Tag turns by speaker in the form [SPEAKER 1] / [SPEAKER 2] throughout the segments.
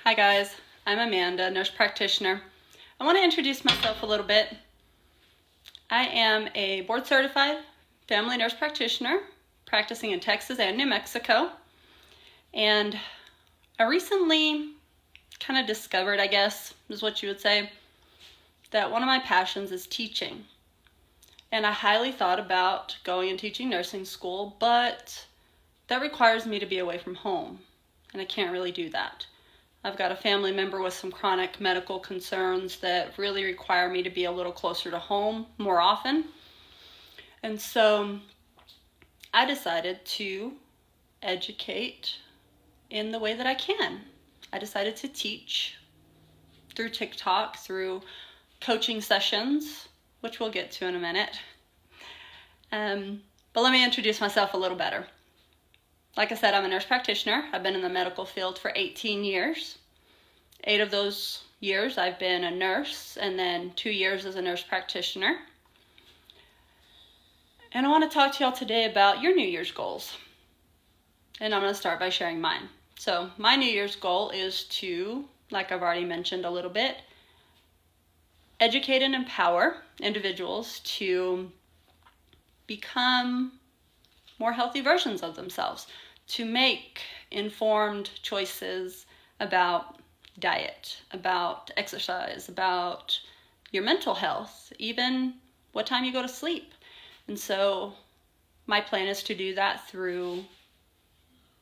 [SPEAKER 1] Hi guys, I'm Amanda, nurse practitioner. I want to introduce myself a little bit. I am a board certified family nurse practitioner practicing in Texas and New Mexico. And I recently kind of discovered, I guess is what you would say, that one of my passions is teaching. And I highly thought about going and teaching nursing school, but that requires me to be away from home, and I can't really do that. I've got a family member with some chronic medical concerns that really require me to be a little closer to home more often. And so I decided to educate in the way that I can. I decided to teach through TikTok, through coaching sessions, which we'll get to in a minute. But let me introduce myself a little better. Like I said, I'm a nurse practitioner. I've been in the medical field for 18 years. 8 of those years I've been a nurse, and then 2 years as a nurse practitioner. And I want to talk to y'all today about your New Year's goals. And I'm going to start by sharing mine. So my New Year's goal is to, like I've already mentioned a little bit, educate and empower individuals to become more healthy versions of themselves, to make informed choices about diet, about exercise, about your mental health, even what time you go to sleep. And so my plan is to do that through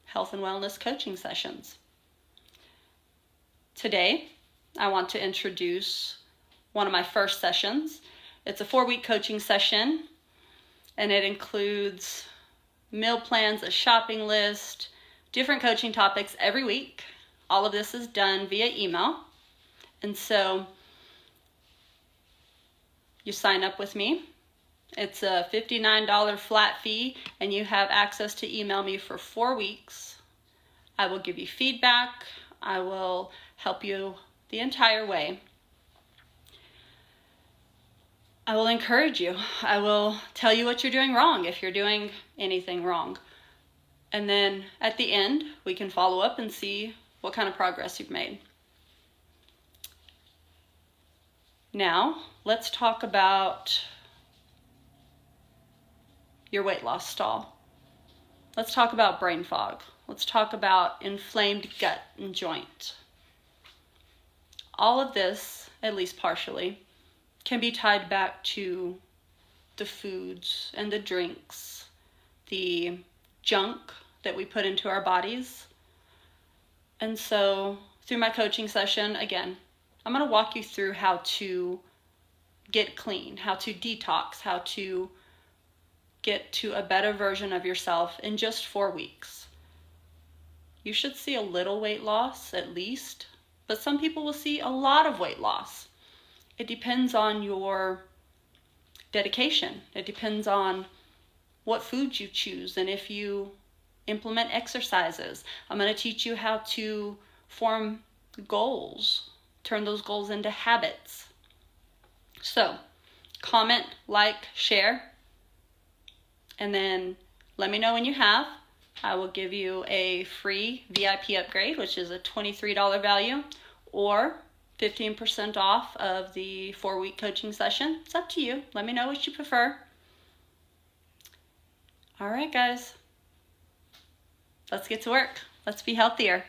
[SPEAKER 1] health and wellness coaching sessions. Today, I want to introduce one of my first sessions. It's a 4-week coaching session, and it includes meal plans, a shopping list, different coaching topics every week. All of this is done via email. And so you sign up with me. It's a $59 flat fee, and you have access to email me for 4 weeks. I will give you feedback. I will help you the entire way. I will encourage you. I will tell you what you're doing wrong if you're doing anything wrong. And then at the end, we can follow up and see what kind of progress you've made. Now, let's talk about your weight loss stall. Let's talk about brain fog. Let's talk about inflamed gut and joint. All of this, at least partially, can be tied back to the foods and the drinks, the junk that we put into our bodies. And so through my coaching session, again, I'm going to walk you through how to get clean, how to detox, how to get to a better version of yourself in just 4 weeks. You should see a little weight loss at least, but some people will see a lot of weight loss. It depends on your dedication. It depends on what foods you choose and if you implement exercises. I'm going to teach you how to form goals, turn those goals into habits. So, comment, like, share, and then let me know when you have. I will give you a free VIP upgrade, which is a $23 value, or 15% off of the 4-week coaching session. It's up to you. Let me know what you prefer. All right, guys. Let's get to work. Let's be healthier.